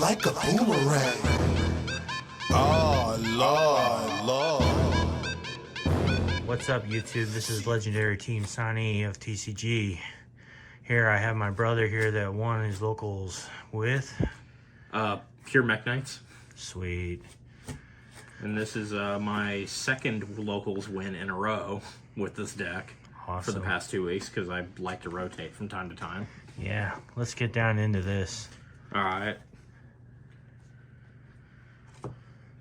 like a boomerang. Oh, Lord. What's up, YouTube? This is Legendary Team Sonny of TCG. Here I have my brother here that won his locals with... Pure Mekk-knights. Sweet. And this is my second locals win in a row with this deck. Awesome. For the past 2 weeks, because I like to rotate from time to time. Yeah, let's get down into this. Alright.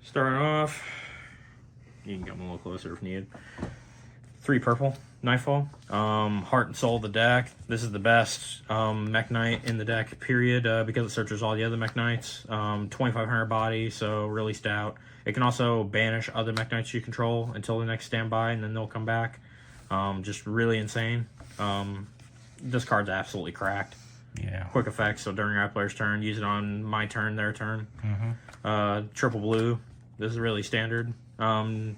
Starting off, you can come a little closer if needed. 3 purple, Nightfall. Heart and Soul of the deck. This is the best Mekk-knight in the deck, period, because it searches all the other Mekk-knights. 2,500 body, so really stout. It can also banish other Mekk-knights you control until the next standby, and then they'll come back. Just really insane. This card's absolutely cracked. Yeah. Quick effect, so during our player's turn, use it on my turn, their turn. Triple blue. This is really standard. Summon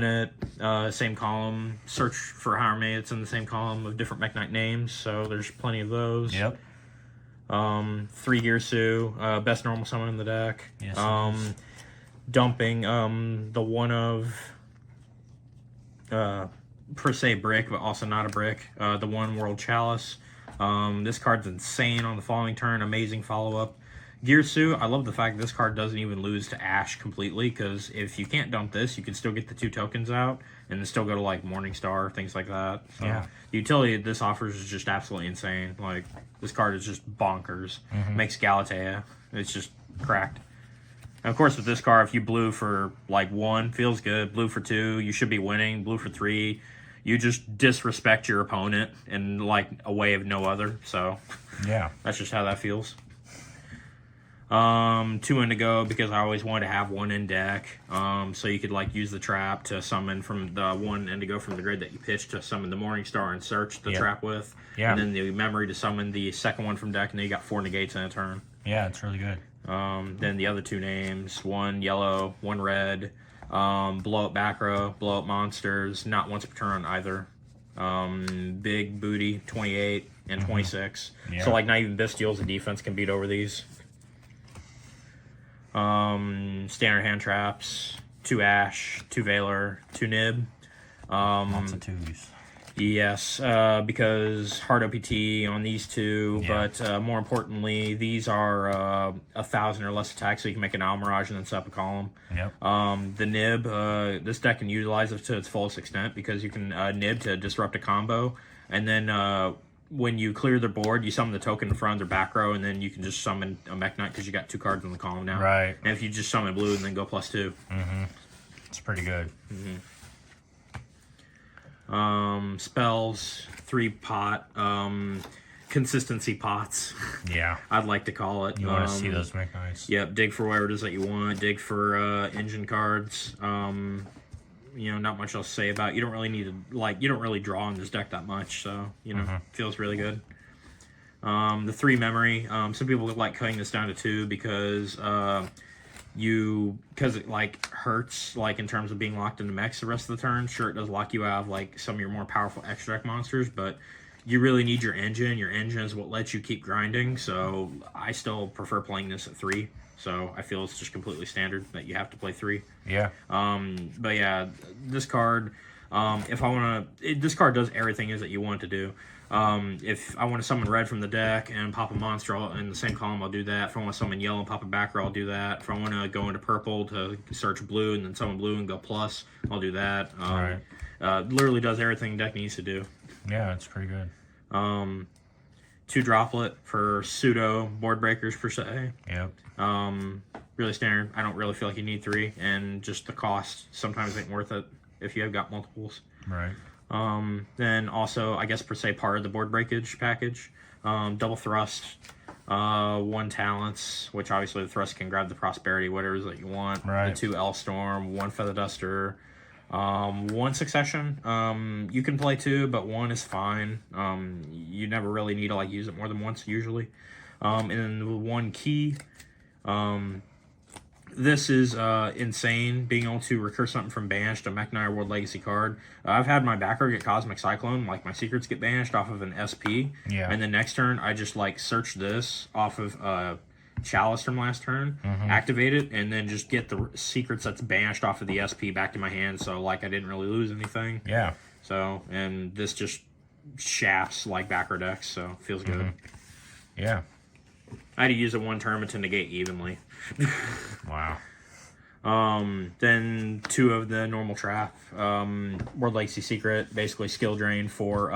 it, same column. Search for however many it's in the same column of different Mekk-knight names, so there's plenty of those. Yep. 3 Gearsu, best normal summon in the deck. Yes, dumping the one of per se brick, but also not a brick. The one World Chalice. This card's insane on the following turn. Amazing follow-up. Gearsu, I love the fact that this card doesn't even lose to Ash completely, because if you can't dump this, you can still get the 2 tokens out, and then still go to, like, Morningstar, things like that. So, yeah. The utility this offers is just absolutely insane. Like, this card is just bonkers. Makes Galatea. It's just cracked. And of course, with this card, if you blue for, like, 1, feels good. Blue for 2, you should be winning. Blue for 3, you just disrespect your opponent in, like, a way of no other. So, yeah, that's just how that feels. 2 indigo, because I always wanted to have 1 in deck. So you could, like, use the trap to summon from the 1 indigo from the grid that you pitched to summon the Morningstar and search the trap with. Yeah. And then the memory to summon the second one from deck, and then you got 4 negates in a turn. Yeah, it's really good. Then the other 2 names, 1 yellow, 1 red. Blow up back row, blow up monsters, not once per turn on either. Big booty, 28 and 26. Yeah. So, like, not even Bestials and defense can beat over these. Standard hand traps, 2 Ash, 2 Valor, 2 Nib. Lots of 2s. Yes, because hard OPT on these 2, but more importantly, these are 1,000 or less attacks, so you can make an Owl Mirage and then set up a column. Yep. The Nib, this deck can utilize it to its fullest extent, because you can Nib to disrupt a combo, and then when you clear the board, you summon the token in front of their back row, and then you can just summon a Mekk-knight because you got 2 cards in the column now. Right. And if you just summon blue and then go +2. It's pretty good. Spells, 3 pot, consistency pots. Yeah. I'd like to call it. You want to see those Mekk-knights. Yep, dig for whatever it is that you want. Dig for engine cards. You know, not much else to say about it. You don't really need to, like, you don't really draw in this deck that much, so, you know, feels really good. The 3 memory, some people like cutting this down to 2 because because it, like, hurts, like, in terms of being locked into mechs the rest of the turn. Sure, it does lock you out of, like, some of your more powerful extra deck monsters, but you really need your engine. Your engine is what lets you keep grinding, so I still prefer playing this at 3. So I feel it's just completely standard that you have to play 3. Yeah. But yeah, this card, if I want to, this card does everything is that you want it to do. If I want to summon red from the deck and pop a monster in the same column, I'll do that. If I want to summon yellow and pop a back row, I'll do that. If I want to go into purple to search blue and then summon blue and go plus, I'll do that. Literally does everything deck needs to do. Yeah, it's pretty good. 2 droplet for pseudo board breakers per se. Yep. Really standard. I don't really feel like you need 3, and just the cost sometimes ain't worth it if you have got multiples. Right. Then also, I guess per se, part of the board breakage package. Double thrust, 1 talents, which obviously the thrust can grab the prosperity, whatever it is that you want. Right. The 2 Elstorm, 1 Feather Duster, 1 Succession. You can play 2, but 1 is fine. You never really need to, like, use it more than once usually. And then 1 key. This is insane, being able to recur something from banished, a Mekk-knight or World Legacy card. I've had my back row get Cosmic Cyclone, like my secrets get banished off of an SP. Yeah. And the next turn, I just, like, search this off of Chalice from last turn, activate it, and then just get the secrets that's banished off of the SP back to my hand. So like I didn't really lose anything. Yeah. So and this just shafts like backer decks, so feels good. Yeah. I had to use it one turn to negate evenly. Wow. Then 2 of the normal trap. World Legacy Secret, basically skill drain for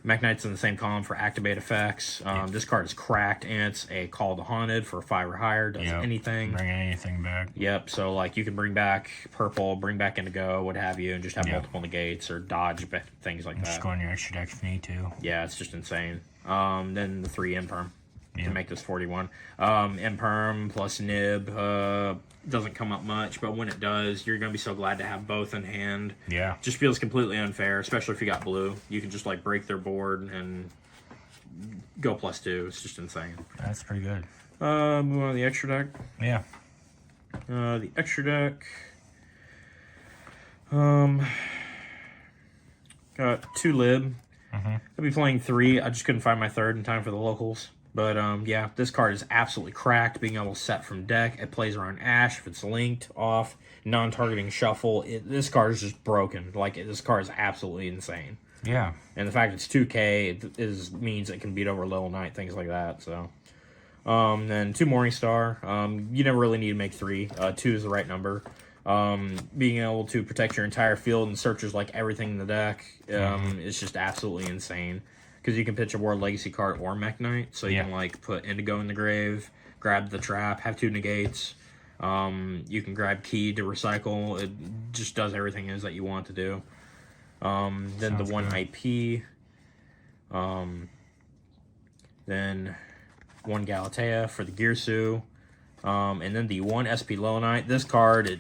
Mekk-knight's in the same column for activate effects. This card is cracked, and it's a Call to Haunted for 5 or higher. Does anything. Bring anything back. Yep, so like you can bring back purple, bring back Indigo, what have you, and just have multiple negates or dodge things like that. Just go on your extra deck if you need to. Yeah, it's just insane. Then the 3 Imperm to make this 41. Imperm plus Nib doesn't come up much, but when it does, you're going to be so glad to have both in hand. Yeah. Just feels completely unfair, especially if you got blue. You can just like break their board and go +2. It's just insane. That's pretty good. Move on to the extra deck. Yeah. The extra deck. Got 2 Lib. I'll be playing 3. I just couldn't find my 3rd in time for the locals. But, yeah, this card is absolutely cracked, being able to set from deck. It plays around Ash if it's linked, off, non-targeting shuffle. This card is just broken. Like, this card is absolutely insane. Yeah. And the fact it's 2K means it can beat over Little Knight, things like that, so. Then 2 Morningstar. You never really need to make 3. 2 is the right number. Being able to protect your entire field and searches like everything in the deck is just absolutely insane. Because you can pitch a World Legacy card or Mekk-knight, so you can like put Indigo in the grave, grab the trap, have 2 negates. You can grab Key to recycle. It just does everything that you want to do. Then Sounds the 1 good. IP. Then 1 Galatea for the Girsu. And then the 1 SP Little Knight. This card's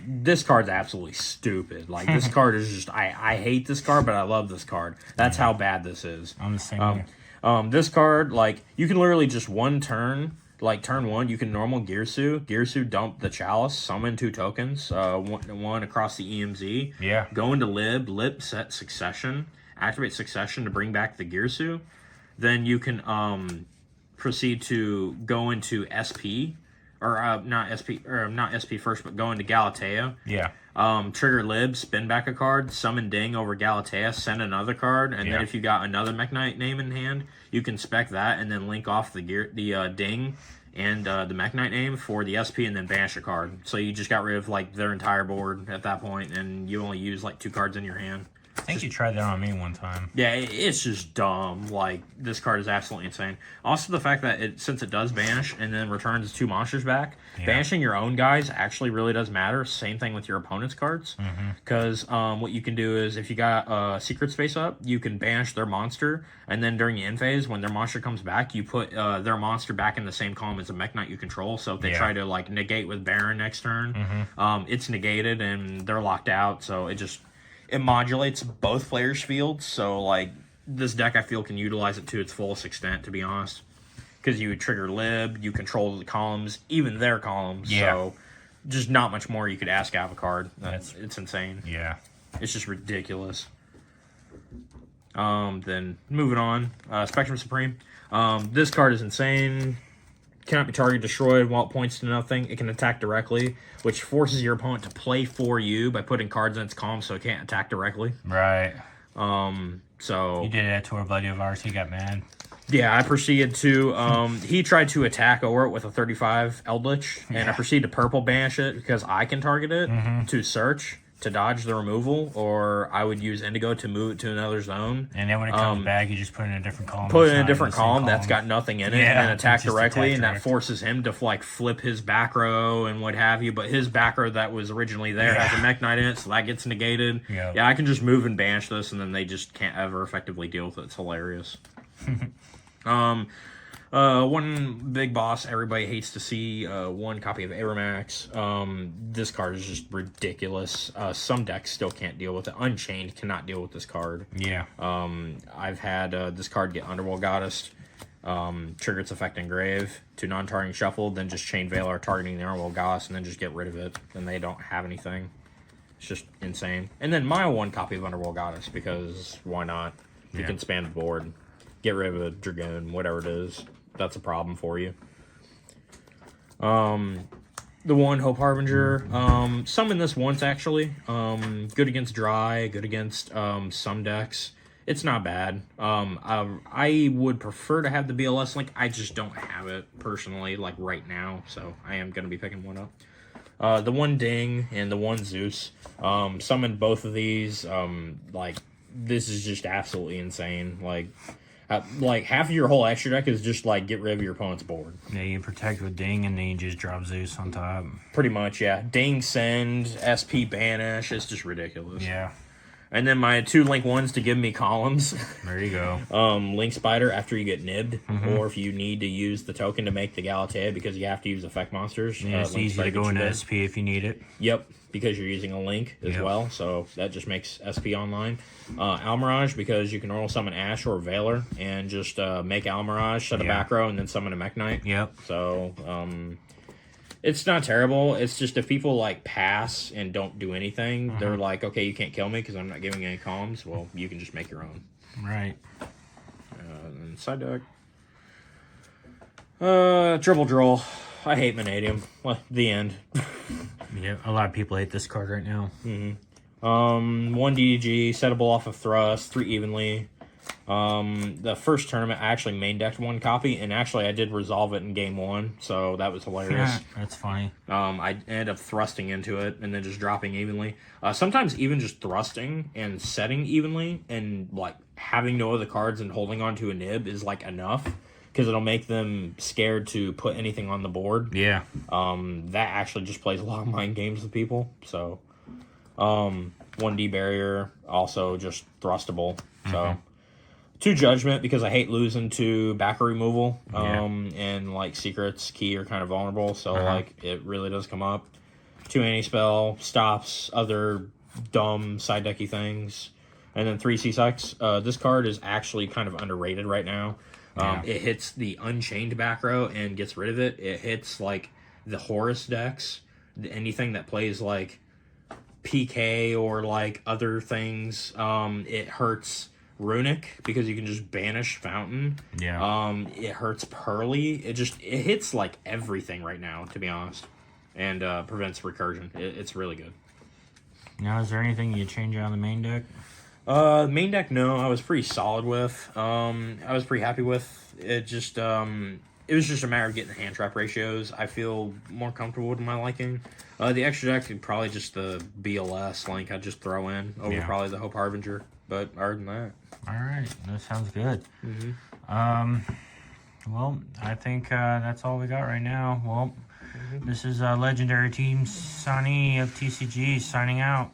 absolutely stupid. Like, this card is just, I hate this card, but I love this card. That's how bad this is. I'm the same way. This card, like, you can literally just one turn, like turn 1, you can normal Girsu dump the Chalice, summon 2 tokens, one across the EMZ. Yeah. Go into Lib set Succession, activate Succession to bring back the Girsu. Then you can proceed to go into SP. Or not SP first, but go into Galatea. Yeah. Trigger Lib, spin back a card, summon Ding over Galatea, send another card, and then if you got another Mekk-knight name in hand, you can spec that and then link off the Ding and the Mekk-knight name for the SP and then banish a card. So you just got rid of like their entire board at that point, and you only use like 2 cards in your hand. I think you tried that on me one time. Yeah, it's just dumb. Like, this card is absolutely insane. Also, the fact that since it does banish and then returns 2 monsters back, banishing your own guys actually really does matter. Same thing with your opponent's cards. Because what you can do is, if you got a secret space up, you can banish their monster, and then during the end phase, when their monster comes back, you put their monster back in the same column as a Mekk-knight you control. So if they try to, like, negate with Baron next turn, it's negated, and they're locked out, so it modulates both players' fields, so like this deck I feel can utilize it to its fullest extent, to be honest. Because you would trigger Lib, you control the columns, even their columns, so just not much more you could ask out of a card. It's insane. Yeah. It's just ridiculous. Then moving on, Spectrum Supreme. This card is insane. Cannot be targeted, destroyed while it points to nothing. It can attack directly, which forces your opponent to play for you by putting cards in its column so it can't attack directly. Right. So You did it to a buddy of ours. He got mad. yeah, I proceeded to he tried to attack over it with a 35 Eldritch, and I proceeded to purple banish it because I can target it to search to dodge the removal, or I would use Indigo to move it to another zone. And then when it comes back, you just put it in a different column. Put it in a It's not different the same column that's got nothing in it and attack just directly, attack and that direct. forces him to like flip his back row and what have you. But his back row that was originally there has a Mekk-knight in it, so that gets negated. Yeah, I can just move and banish this, and then they just can't ever effectively deal with it. It's hilarious. One big boss everybody hates to see, 1 copy of Aeromax. This card is just ridiculous. Some decks still can't deal with it. Unchained cannot deal with this card. Yeah. I've had this card get Underworld Goddess, trigger its effect in grave to non-targeting shuffle, then just chain Velar targeting the Underworld Goddess, and then just get rid of it. Then they don't have anything. It's just insane. And then my 1 copy of Underworld Goddess, because why not? You can span the board, get rid of a Dragoon, whatever it is. That's a problem for you. The one Hope Harbinger. Summoned this once actually. Good against dry. Good against some decks. It's not bad. I would prefer to have the BLS link. I just don't have it personally, like right now. So I am gonna be picking one up. The one Ding and the one Zeus. Summoned both of these. Like this is just absolutely insane. Like half of your whole extra deck is just like get rid of your opponent's board. Yeah, you protect with Ding and then you just drop Zeus on top. Pretty much, yeah. Ding, send, SP, banish. It's just ridiculous. Yeah. And then my 2 link ones to give me columns. There you go. Link Spider after you get nibbed, or if you need to use the token to make the Galatea because you have to use effect monsters. Yeah, it's Link easy to Spider go gets you into there. SP if you need it. Yep, because you're using a link as well, so that just makes SP online. Almirage, because you can roll summon Ash or Veiler and just make Almirage, set a back row, and then summon a Mekk-knight. Yep. So, it's not terrible. It's just if people, like, pass and don't do anything, they're like, okay, you can't kill me because I'm not giving any columns. Well, you can just make your own. Right. And side deck. Dribble Droll. I hate Vanadium. Well, the end. Yeah, a lot of people hate this card right now. 1 DDG, settable off of Thrust, 3 evenly. The first tournament, I actually main decked 1 copy, and actually I did resolve it in game 1, so that was hilarious. That's funny. I ended up thrusting into it and then just dropping evenly. Sometimes even just thrusting and setting evenly and like having no other cards and holding onto a nib is like enough because it'll make them scared to put anything on the board. Yeah. That actually just plays a lot of mind games with people. So, 1D barrier, also just thrustable. So, 2 judgment because I hate losing to backer removal. And like secrets, key are kind of vulnerable. So like it really does come up. 2 anti-spell, stops other dumb side decky things. And then 3 C-Sex. This card is actually kind of underrated right now. It hits the Unchained back row and gets rid of it. It hits like the Horus decks. Anything that plays like PK or like other things. It hurts Runic because you can just banish Fountain. Yeah. It hurts Pearly. It hits like everything right now, to be honest. And prevents recursion. It's really good. Now, is there anything you change out of the main deck? Main deck, no, I was pretty solid with. I was pretty happy with it. Just it was just a matter of getting the hand trap ratios. I feel more comfortable with my liking. The extra deck could probably just the BLS link I'd just throw in over probably the Hope Harbinger. But other than that, all right, that sounds good. Well, I think that's all we got right now. Well, this is Legendary Team Sonny of TCG signing out.